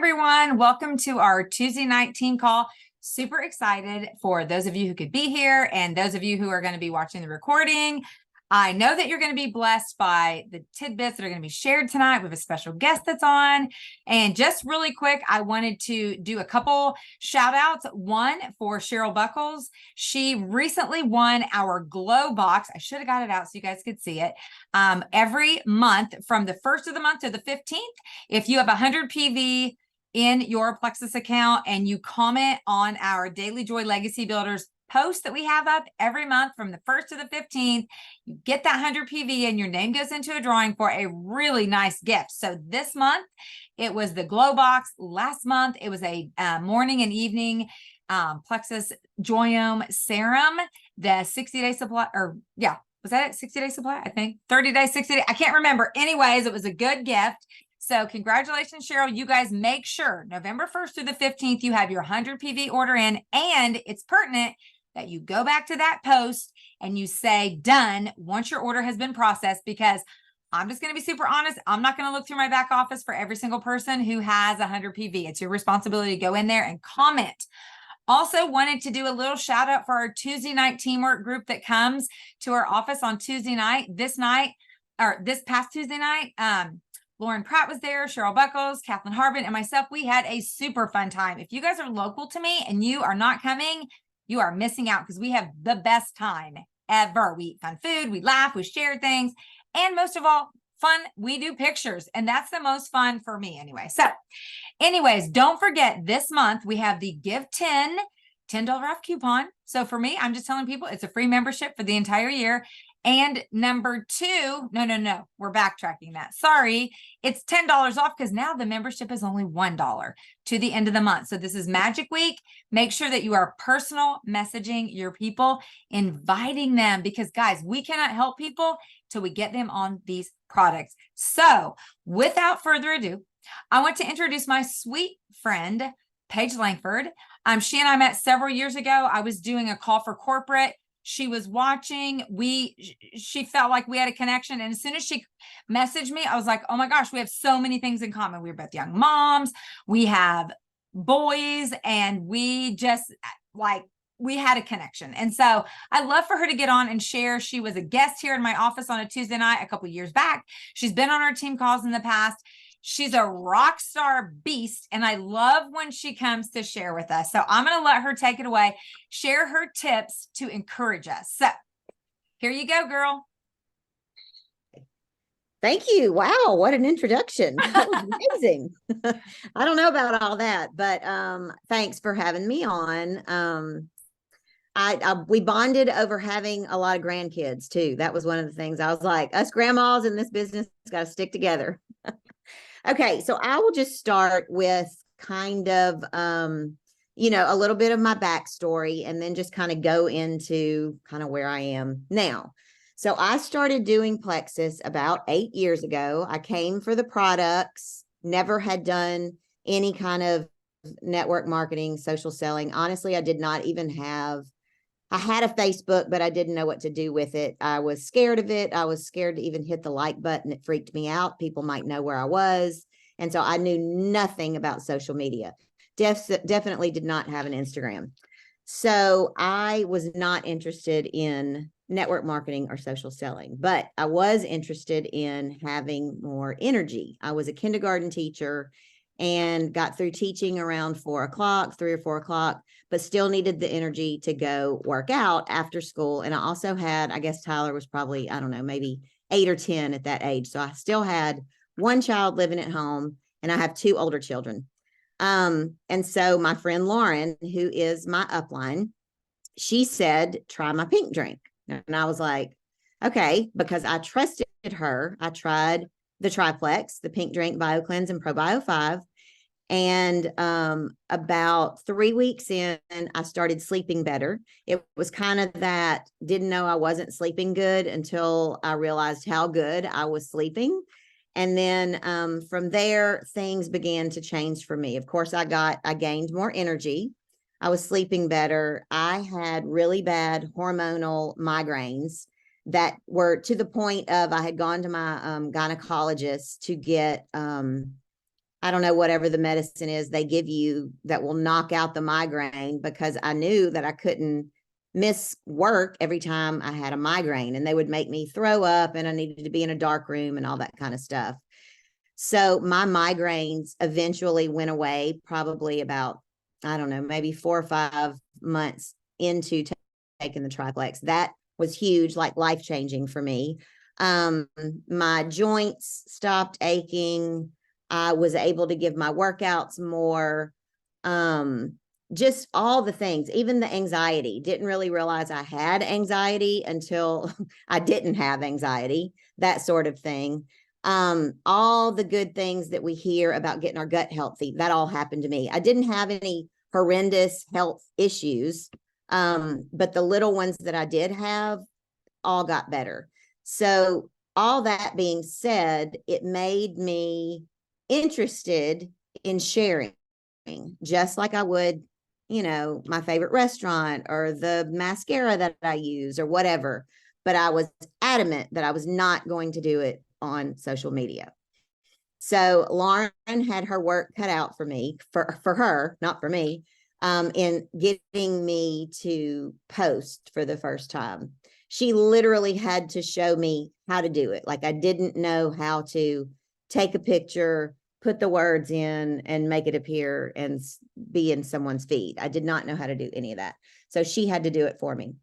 everyone. Welcome to our Tuesday night team call. Super excited for those of you who could be here and those of you who are going to be watching the recording. I know that you're going to be blessed by the tidbits that are going to be shared tonight. We have a special guest that's on. And just really quick, I wanted to do a couple shout outs. One for Cheryl Buckles. She recently won our Glow Box. I should have got it out so you guys could see it. Every month from the 1st of the month to the 15th, if you have 100 PV in your Plexus account and you comment on our Daily Joy Legacy Builders post that we have up every month from the 1st to the 15th, you get that 100 PV and your name goes into a drawing for a really nice gift. So this month it was the Glow Box. Last month it was a morning and evening Plexus Joyome Serum, the 60-day supply, or yeah, was that it? 60-day supply? I think 30-day, 60-day. I can't remember. Anyways, it was a good gift. So congratulations, Cheryl. You guys make sure November 1st through the 15th, you have your 100 PV order in, and it's pertinent that you go back to that post and you say done once your order has been processed, because I'm just going to be super honest. I'm not going to look through my back office for every single person who has 100 PV. It's your responsibility to go in there and comment. Also wanted to do a little shout out for our Tuesday night teamwork group that comes to our office on Tuesday night. This past Tuesday night, Lauren Pratt was there, Cheryl Buckles, Kathleen Harbin, and myself. We had a super fun time. If you guys are local to me and you are not coming, you are missing out, because we have the best time ever. We eat fun food, we laugh, we share things, and most of all, fun. We do pictures, and that's the most fun for me anyway. So anyways, don't forget this month we have the Give $10 off coupon. So for me, I'm just telling people it's a free membership for the entire year. And number two, no, we're backtracking that. Sorry, it's $10 off because now the membership is only $1 to the end of the month. So this is Magic Week. Make sure that you are personal messaging your people, inviting them, because guys, we cannot help people till we get them on these products. So without further ado, I want to introduce my sweet friend, Paige Lankford. She and I met several years ago. I was doing a call for corporate. She was watching. She felt like we had a connection. And as soon as she messaged me, I was like, oh my gosh, we have so many things in common. We were both young moms. We have boys, and we just we had a connection. And so I'd love for her to get on and share. She was a guest here in my office on a Tuesday night a couple of years back. She's been on our team calls in the past. She's a rock star beast, and I love when she comes to share with us. So I'm going to let her take it away, share her tips to encourage us. So here you go, girl. Thank you. Wow, what an introduction. That was amazing. I don't know about all that, but thanks for having me on. We bonded over having a lot of grandkids too. That was one of the things. I was like, us grandmas in this business got to stick together. Okay, so I will just start with kind of, a little bit of my backstory, and then just kind of go into kind of where I am now. So I started doing Plexus about 8 years ago. I came for the products, never had done any kind of network marketing, social selling. Honestly, I did not even have, I had a Facebook, but I didn't know what to do with it. I was scared of it. I was scared to even hit the like button. It freaked me out. People might know where I was. And so I knew nothing about social media. Definitely did not have an Instagram. So I was not interested in network marketing or social selling, but I was interested in having more energy. I was a kindergarten teacher and got through teaching around 4 o'clock, 3 or 4 o'clock, but still needed the energy to go work out after school. And I also had, I guess Tyler was probably, I don't know, maybe 8 or 10 at that age. So I still had one child living at home, and I have 2 older children. And so my friend Lauren, who is my upline, she said, try my pink drink. And I was like, okay, because I trusted her. I tried the triplex, the pink drink, BioCleanse, and ProBio 5. And about 3 weeks in, I started sleeping better. It was kind of that, didn't know I wasn't sleeping good until I realized how good I was sleeping. And then from there, things began to change for me. Of course, I gained more energy. I was sleeping better. I had really bad hormonal migraines that were to the point of I had gone to my gynecologist to get I don't know, whatever the medicine is they give you that will knock out the migraine, because I knew that I couldn't miss work every time I had a migraine, and they would make me throw up, and I needed to be in a dark room and all that kind of stuff. So my migraines eventually went away, probably about, I don't know, maybe 4 or 5 months into taking the triplex. That was huge, like life-changing for me. My joints stopped aching. I was able to give my workouts more. Just all the things, even the anxiety. Didn't really realize I had anxiety until I didn't have anxiety, that sort of thing. All the good things that we hear about getting our gut healthy, that all happened to me. I didn't have any horrendous health issues, but the little ones that I did have all got better. So all that being said, it made me interested in sharing, just like I would, my favorite restaurant or the mascara that I use or whatever. But I was adamant that I was not going to do it on social media. So Lauren had her work cut out for me, for her, not for me, in getting me to post for the first time. She literally had to show me how to do it. Like, I didn't know how to take a picture, put the words in, and make it appear and be in someone's feed. I did not know how to do any of that. So she had to do it for me.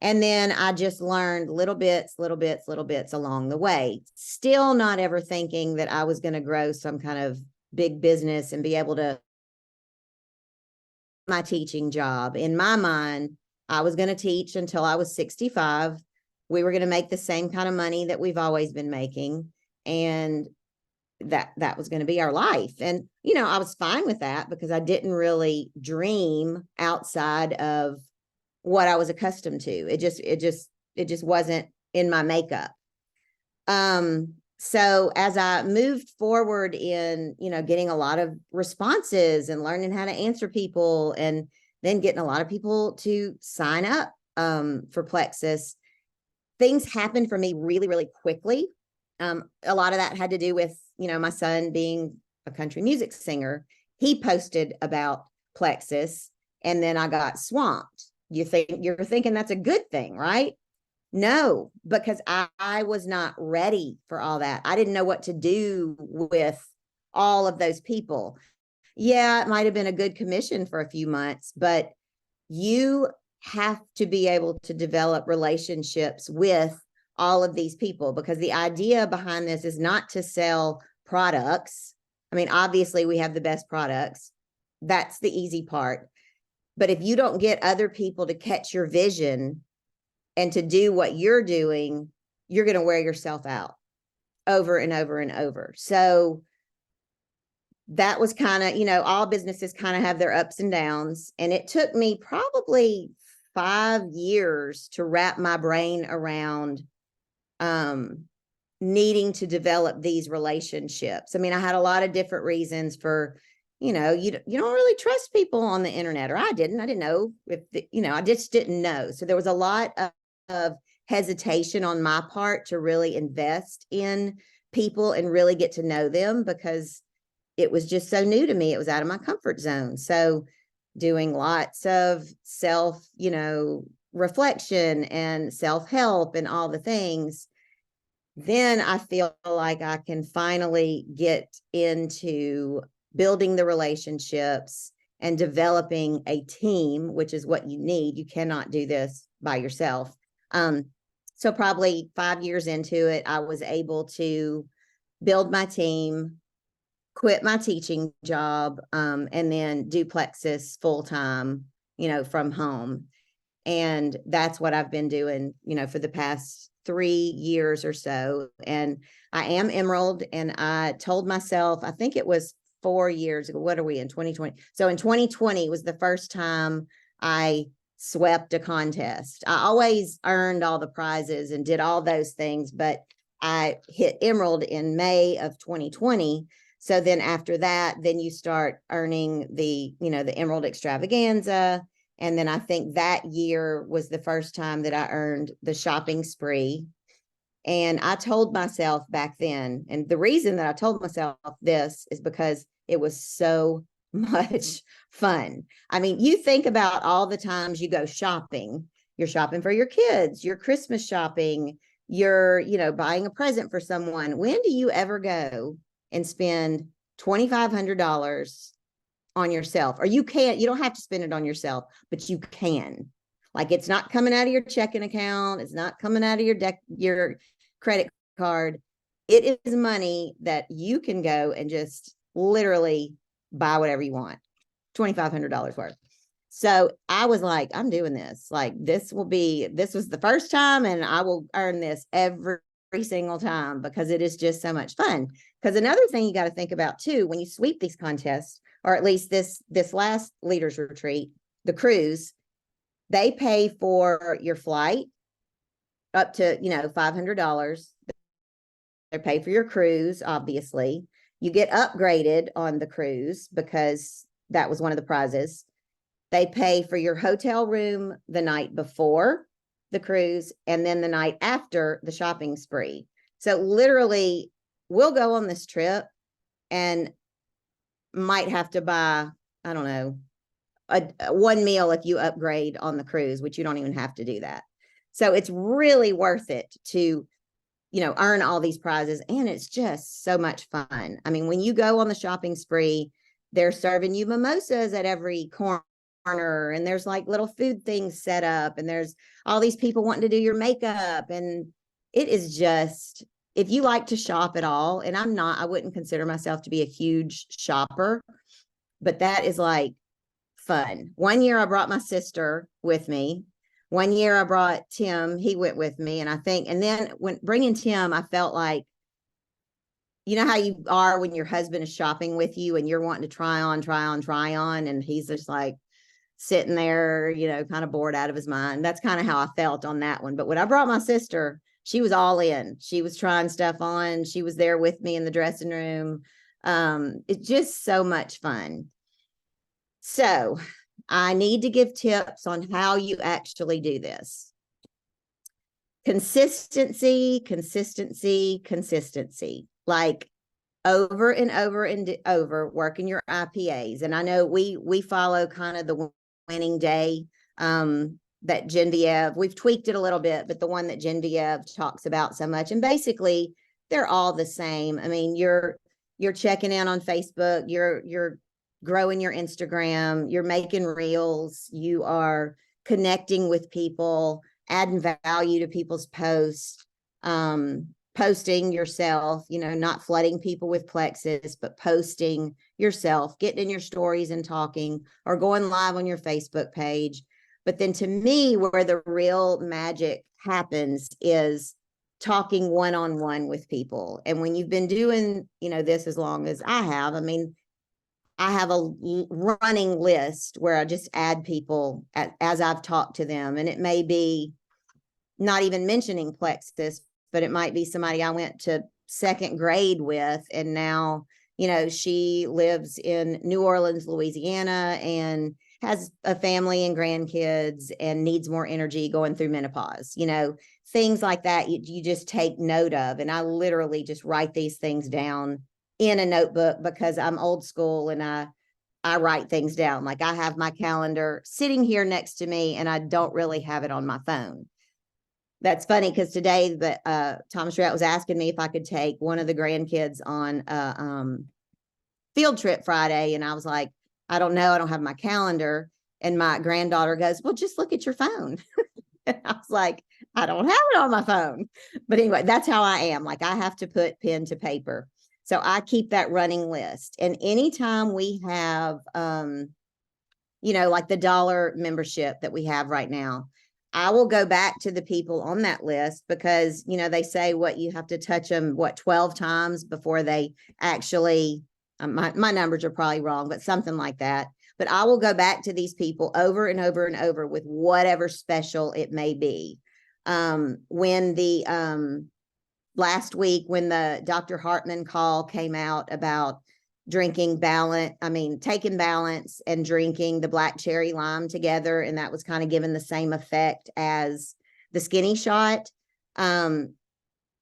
And then I just learned little bits along the way, still not ever thinking that I was going to grow some kind of big business and be able to my teaching job. In my mind, I was going to teach until I was 65. We were going to make the same kind of money that we've always been making. And that was going to be our life. And, I was fine with that because I didn't really dream outside of what I was accustomed to. It just wasn't in my makeup. So as I moved forward in, getting a lot of responses and learning how to answer people, and then getting a lot of people to sign up for Plexus, things happened for me really, really quickly. A lot of that had to do with, my son being a country music singer. He posted about Plexus, and then I got swamped. You're thinking that's a good thing, right? No, because I was not ready for all that. I didn't know what to do with all of those people. Yeah, it might have been a good commission for a few months, but you have to be able to develop relationships with all of these people, because the idea behind this is not to sell products. I mean, obviously we have the best products. That's the easy part. But if you don't get other people to catch your vision and to do what you're doing, you're going to wear yourself out over and over and over. So that was kind of, all businesses kind of have their ups and downs. And it took me probably 5 years to wrap my brain around needing to develop these relationships. I mean, I had a lot of different reasons for, you don't really trust people on the internet, or I didn't know if, I just didn't know. So there was a lot of hesitation on my part to really invest in people and really get to know them, because it was just so new to me. It was out of my comfort zone. So doing lots of self, reflection and self-help and all the things, then I feel like I can finally get into building the relationships and developing a team, which is what you need. You cannot do this by yourself. So probably 5 years into it, I was able to build my team, quit my teaching job, and then do Plexus full-time, from home. And that's what I've been doing, for the past 3 years or so. And I am Emerald, and I told myself, I think it was 4 years ago. What are we in 2020? So in 2020 was the first time I swept a contest. I always earned all the prizes and did all those things, but I hit Emerald in May of 2020. So then after that, then you start earning the Emerald Extravaganza. And then I think that year was the first time that I earned the shopping spree. And I told myself back then, and the reason that I told myself this is because it was so much fun. I mean, you think about all the times you go shopping. You're shopping for your kids, you're Christmas shopping, you're, buying a present for someone. When do you ever go and spend $2,500 on yourself? Or you don't have to spend it on yourself, but you can. Like, it's not coming out of your checking account. It's not coming out of your credit card. It is money that you can go and just literally buy whatever you want. $2,500 worth. So I was like, I'm doing this. Like, this was the first time, and I will earn this every single time because it is just so much fun. Because another thing you got to think about too, when you sweep these contests, or at least this last leaders retreat, the cruise, they pay for your flight up to, $500. They pay for your cruise, obviously. You get upgraded on the cruise because that was one of the prizes. They pay for your hotel room the night before the cruise and then the night after the shopping spree. So literally, we'll go on this trip and might have to buy, I don't know, a one meal if you upgrade on the cruise, which you don't even have to do that. So it's really worth it to, earn all these prizes. And it's just so much fun. I mean, when you go on the shopping spree, they're serving you mimosas at every corner, and there's like little food things set up, and there's all these people wanting to do your makeup. And it is just, if you like to shop at all, and I wouldn't consider myself to be a huge shopper, but that is like fun. One year I brought my sister with me. One year I brought Tim, he went with me. And then when bringing Tim, I felt like, you know how you are when your husband is shopping with you and you're wanting to try on, and he's just like sitting there, kind of bored out of his mind. That's kind of how I felt on that one. But when I brought my sister, she was all in. She was trying stuff on. She was there with me in the dressing room. It's just so much fun. So I need to give tips on how you actually do this. Consistency. Like over and over and over, working your IPAs. And I know we follow kind of the winning day that Genevieve, we've tweaked it a little bit, but the one that Genevieve talks about so much. And basically they're all the same. I mean, you're checking in on Facebook, you're growing your Instagram, you're making reels, you are connecting with people, adding value to people's posts, posting yourself, not flooding people with plexus, but posting yourself, getting in your stories and talking, or going live on your Facebook page. But then to me, where the real magic happens is talking one-on-one with people. And when you've been doing, this as long as I have, I mean, I have a running list where I just add people as I've talked to them. And it may be not even mentioning plexus, but it might be somebody I went to second grade with. And now, she lives in New Orleans, Louisiana, and has a family and grandkids and needs more energy going through menopause, things like that. You just take note of. And I literally just write these things down in a notebook because I'm old school and I write things down. Like, I have my calendar sitting here next to me and I don't really have it on my phone. That's funny because today Thomas Rat was asking me if I could take one of the grandkids on a field trip Friday. And I was like, I don't know. I don't have my calendar. And my granddaughter goes, well, just look at your phone. And I was like, I don't have it on my phone. But anyway, that's how I am. Like, I have to put pen to paper. So I keep that running list. And anytime we have, like the dollar membership that we have right now, I will go back to the people on that list because, they say you have to touch them, 12 times before they actually, my numbers are probably wrong, but something like that. But I will go back to these people over and over and over with whatever special it may be. When the, last week, when the Dr. Hartman call came out about taking balance and drinking the black cherry lime together, and that was kind of given the same effect as the skinny shot.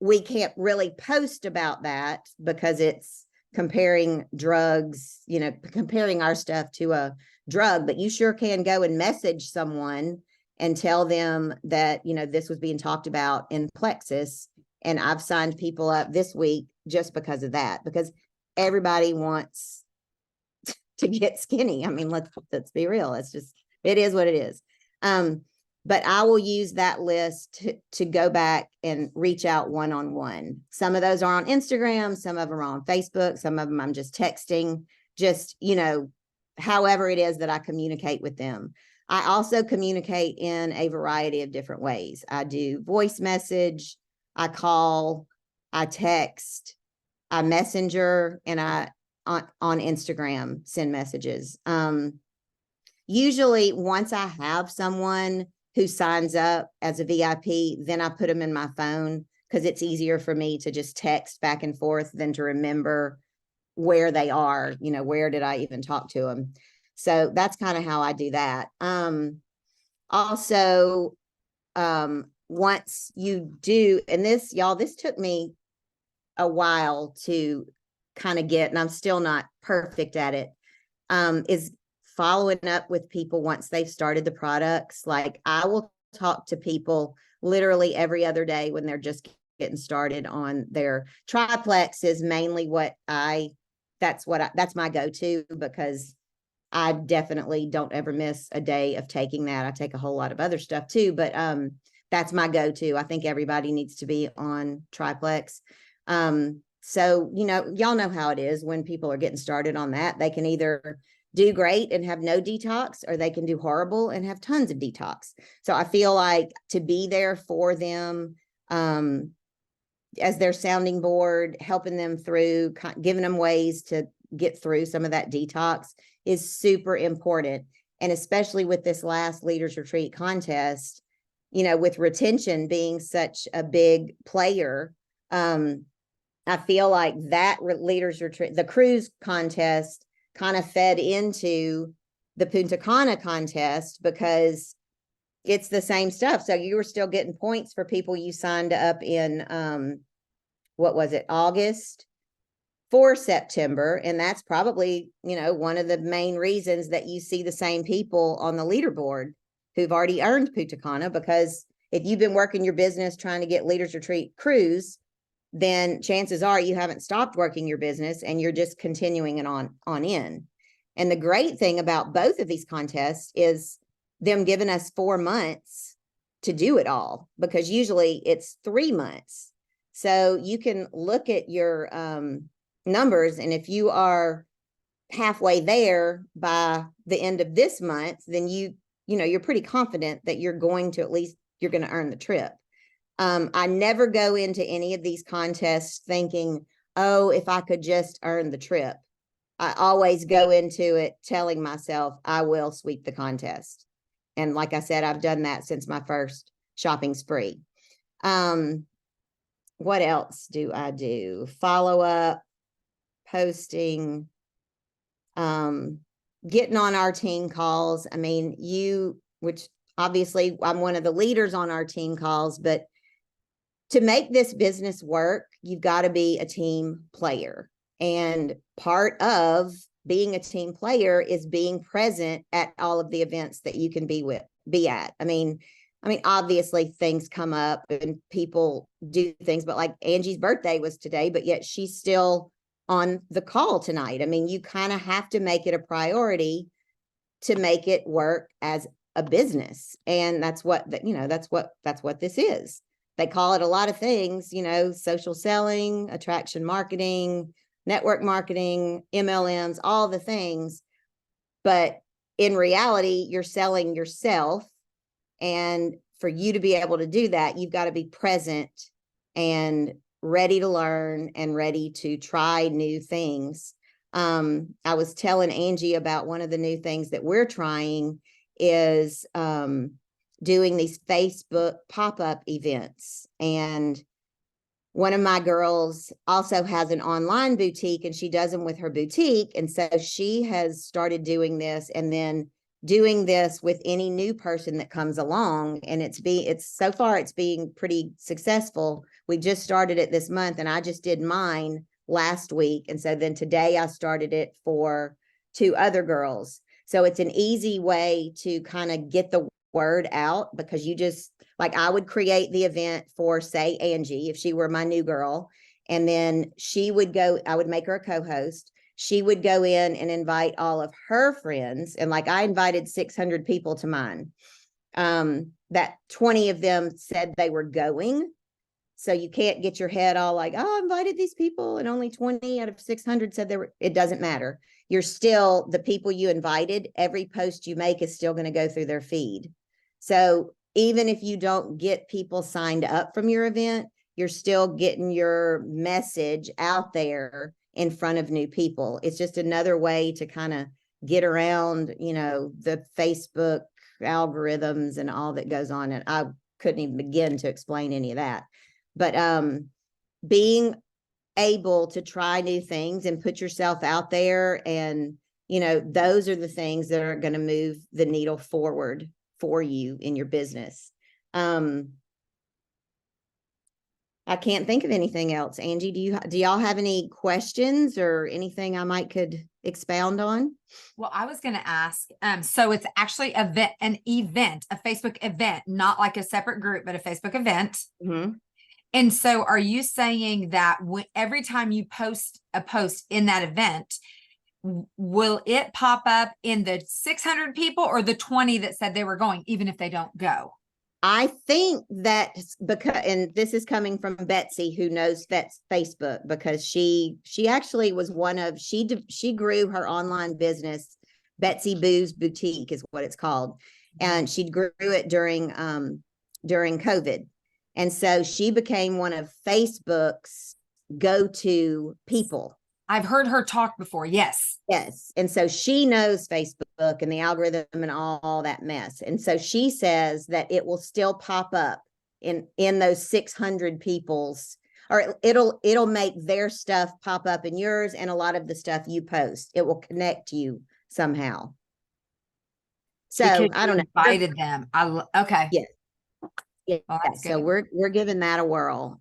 we can't really post about that because it's comparing drugs, comparing our stuff to a drug, but you sure can go and message someone and tell them that, this was being talked about in Plexus. And I've signed people up this week just because of that, because everybody wants to get skinny. I mean, let's be real. It is what it is. But I will use that list to go back and reach out one-on-one. Some of those are on Instagram, some of them are on Facebook, some of them I'm just texting, however it is that I communicate with them. I also communicate in a variety of different ways. I do voice message, I call, I text, I messenger, and I on Instagram send messages. Usually once I have someone who signs up as a VIP, then I put them in my phone because it's easier for me to just text back and forth than to remember where they are, where did I even talk to them? So that's kind of how I do that. Also, once you do, and this took me a while to kind of get, and I'm still not perfect at it, is following up with people once they've started the products. Like I will talk to people literally every other day when they're just getting started on their triplex is mainly that's my go-to, because I definitely don't ever miss a day of taking that. I take a whole lot of other stuff too, but that's my go-to. I think everybody needs to be on triplex. So, y'all know how it is when people are getting started on that. They can either do great and have no detox, or they can do horrible and have tons of detox. So I feel like to be there for them as their sounding board, helping them through, giving them ways to get through some of that detox is super important. And especially with this last Leaders Retreat contest, with retention being such a big player, I feel like that Leaders Retreat, the cruise contest, kind of fed into the Punta Cana contest because it's the same stuff. So you were still getting points for people you signed up in, August for September. And that's probably, one of the main reasons that you see the same people on the leaderboard who've already earned Punta Cana, because if you've been working your business trying to get Leaders Retreat cruise, then chances are you haven't stopped working your business and you're just continuing it on in. And the great thing about both of these contests is them giving us 4 months to do it all, because usually it's 3 months. So you can look at your numbers, and if you are halfway there by the end of this month, then you're pretty confident that you're going to earn the trip. I never go into any of these contests thinking, oh, if I could just earn the trip. I always go into it telling myself I will sweep the contest. And like I said, I've done that since my first shopping spree. What else do I do? Follow up, posting, getting on our team calls. I mean, which obviously I'm one of the leaders on our team calls, but to make this business work, you've got to be a team player. And part of being a team player is being present at all of the events that you can be at. I mean, obviously things come up and people do things, but like Angie's birthday was today, but yet she's still on the call tonight. I mean, you kind of have to make it a priority to make it work as a business. And that's what this is. They call it a lot of things, social selling, attraction marketing, network marketing, MLMs, all the things. But in reality, you're selling yourself. And for you to be able to do that, you've got to be present and ready to learn and ready to try new things. I was telling Angie about one of the new things that we're trying is doing these Facebook pop-up events. And one of my girls also has an online boutique, and she does them with her boutique. And so she has started doing this and then doing this with any new person that comes along, and it's so far it's being pretty successful. We just started it this month, and I just did mine last week, and so then today I started it for 2 other girls. So it's an easy way to kind of get the word out, because you just, like, I would create the event for, say, Angie, if she were my new girl, and then she would go, I would make her a co-host. She would go in and invite all of her friends. And like, I invited 600 people to mine. That 20 of them said they were going. So you can't get your head all like, oh, I invited these people and only 20 out of 600 said they were. It doesn't matter. You're still, the people you invited, every post you make is still going to go through their feed. So even if you don't get people signed up from your event, you're still getting your message out there in front of new people. It's just another way to kind of get around, the Facebook algorithms and all that goes on. And I couldn't even begin to explain any of that. But being able to try new things and put yourself out there, and those are the things that are going to move the needle forward for you in your business. I can't think of anything else. Angie, do y'all have any questions or anything I might could expound on? Well, I was going to ask, so it's actually an event, a Facebook event, not like a separate group, but a Facebook event. Mm-hmm. And so are you saying that every time you post a post in that event, will it pop up in the 600 people or the 20 that said they were going, even if they don't go? I think that because, and this is coming from Betsy, who knows that's Facebook, because she actually was she grew her online business. Betsy Boo's Boutique is what it's called. And she grew it during COVID. And so she became one of Facebook's go-to people. I've heard her talk before. Yes. Yes. And so she knows Facebook and the algorithm and all that mess. And so she says that it will still pop up in those 600 people's, or it'll make their stuff pop up in yours, and a lot of the stuff you post, it will connect you somehow. So because I don't know. Invited them. Okay. Yes. Yeah. Oh, So we're giving that a whirl.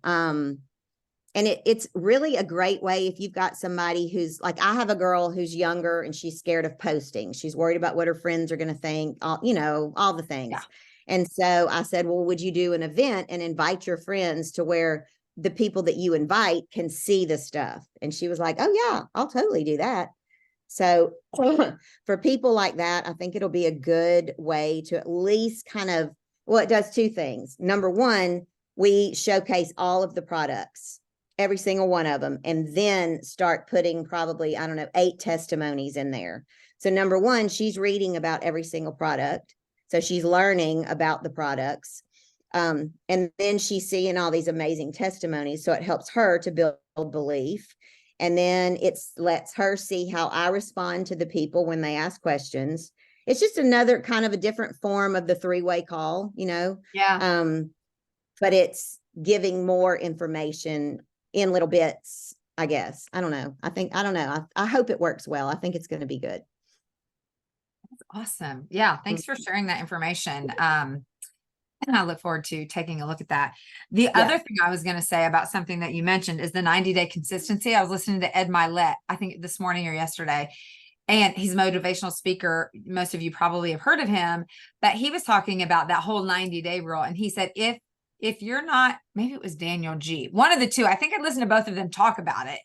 And it's really a great way if you've got somebody who's like, I have a girl who's younger and she's scared of posting. She's worried about what her friends are going to think, all the things. Yeah. And so I said, well, would you do an event and invite your friends to where the people that you invite can see the stuff? And she was like, oh yeah, I'll totally do that. So for people like that, I think it'll be a good way to at least it does 2 things. Number one, we showcase all of the products, every single one of them, and then start putting probably, 8 testimonies in there. So number one, she's reading about every single product. So she's learning about the products. And then she's seeing all these amazing testimonies. So it helps her to build belief. And then it lets her see how I respond to the people when they ask questions. It's just another kind of a different form of the 3-way call, Yeah. But it's giving more information in little bits, I guess. I don't know. I hope it works well. I think it's going to be good. That's awesome. Yeah. Thanks for sharing that information. And I look forward to taking a look at that. The other thing I was going to say about something that you mentioned is the 90-day consistency. I was listening to Ed Milet, I think this morning or yesterday, and he's a motivational speaker. Most of you probably have heard of him, but he was talking about that whole 90-day rule. And he said, if you're not, maybe it was Daniel G, one of the two, I think I listened to both of them talk about it,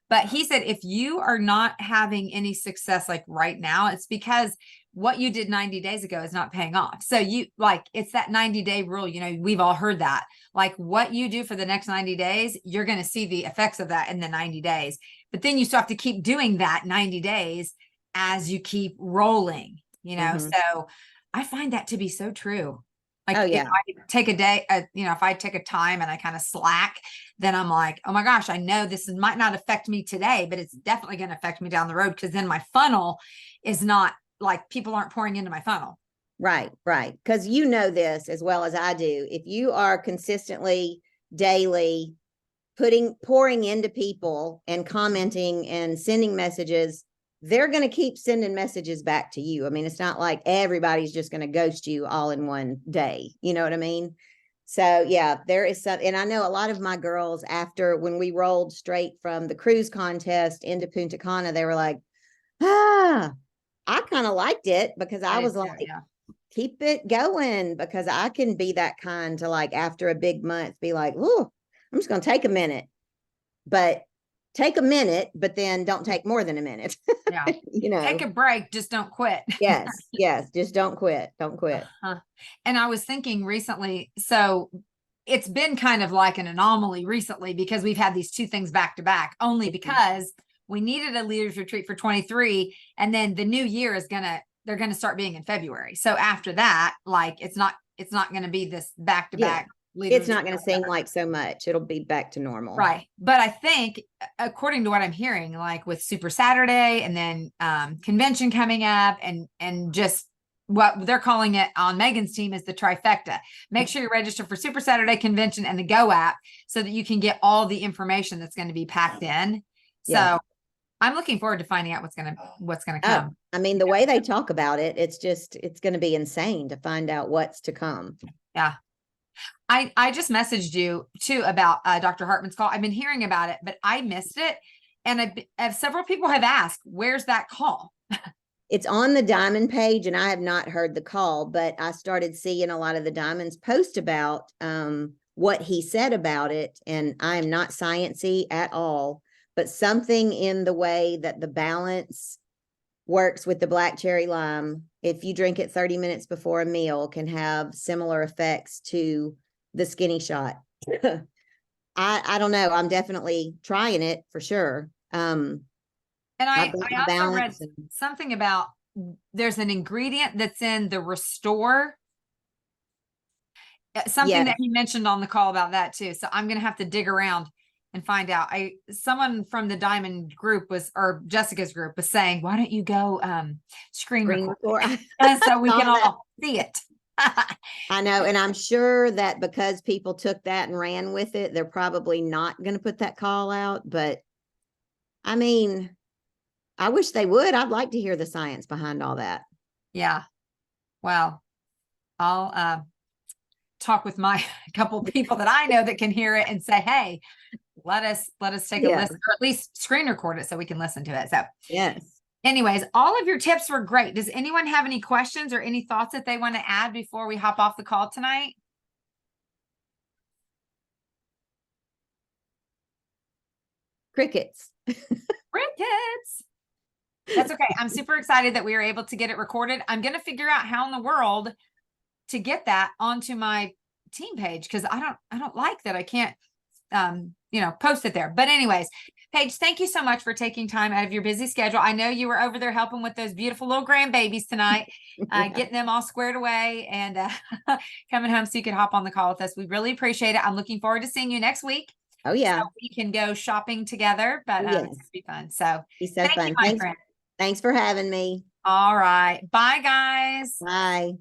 but he said, if you are not having any success like right now, it's because what you did 90 days ago is not paying off. So it's that 90-day rule. We've all heard that, like what you do for the next 90 days, you're going to see the effects of that in the 90 days, but then you still have to keep doing that 90 days as you keep rolling, So I find that to be so true. Like, if I take a day, if I take a time and I kind of slack, then I'm like, oh my gosh, I know this might not affect me today, but it's definitely going to affect me down the road. Because then my funnel is not like people aren't pouring into my funnel. Right. Because this as well as I do. If you are consistently daily pouring into people and commenting and sending messages, they're going to keep sending messages back to you. I mean, it's not like everybody's just going to ghost you all in one day. You know what I mean? So yeah, there is some, and I know a lot of my girls, after when we rolled straight from the cruise contest into Punta Cana, they were like, I kind of liked it, because I was like, yeah. keep it going, because I can be that kind to, like, after a big month, be like, oh, I'm just going to take a minute, but then don't take more than a minute. Yeah. You know, Take a break, just don't quit. yes, just don't quit. Don't quit. And I was thinking recently, so it's been kind of like an anomaly recently, because we've had these two things back to back, only because we needed a leaders retreat for 23, and then the new year is they're gonna start being in February. So after that, like, it's not gonna be this back to back. It's not going to seem like so much. It'll be back to normal. Right. But I think, according to what I'm hearing, like with Super Saturday and then convention coming up, and just what they're calling it on Megan's team is the trifecta. Make sure you register for Super Saturday, convention, and the Go app, so that you can get all the information that's going to be packed in. So I'm looking forward to finding out what's gonna come. I mean, the way they talk about it, it's going to be insane to find out what's to come. Yeah. I just messaged you too about Dr. Hartman's call. I've been hearing about it, but I missed it. And several people have asked, where's that call? It's on the Diamond page, and I have not heard the call, but I started seeing a lot of the Diamonds post about what he said about it. And I am not sciencey at all, but something in the way that the balance works with the black cherry lime, if you drink it 30 minutes before a meal, can have similar effects to the skinny shot. I don't know. I'm definitely trying it for sure. And I also read something about, there's an ingredient that's in the Restore, something that he mentioned on the call about that too. So I'm going to have to dig around and find out. Someone from the Diamond group or Jessica's group was saying, why don't you go screen record? So we can all see it. I know. And I'm sure that because people took that and ran with it, they're probably not going to put that call out. But I mean, I wish they would. I'd like to hear the science behind all that. Yeah. Well, I'll talk with my couple people that I know that can hear it and say, hey, let us take a listen, or at least screen record it so we can listen to it. So yes. Anyways, all of your tips were great. Does anyone have any questions or any thoughts that they want to add before we hop off the call tonight? Crickets. Crickets. That's okay. I'm super excited that we were able to get it recorded. I'm going to figure out how in the world to get that onto my team page, because I don't like that I can't post it there. But anyways, Paige, thank you so much for taking time out of your busy schedule. I know you were over there helping with those beautiful little grandbabies tonight, getting them all squared away and coming home so you could hop on the call with us. We really appreciate it. I'm looking forward to seeing you next week. Oh yeah. So we can go shopping together, but it's gonna be fun. So it's so fun. Thanks for having me. All right. Bye guys. Bye.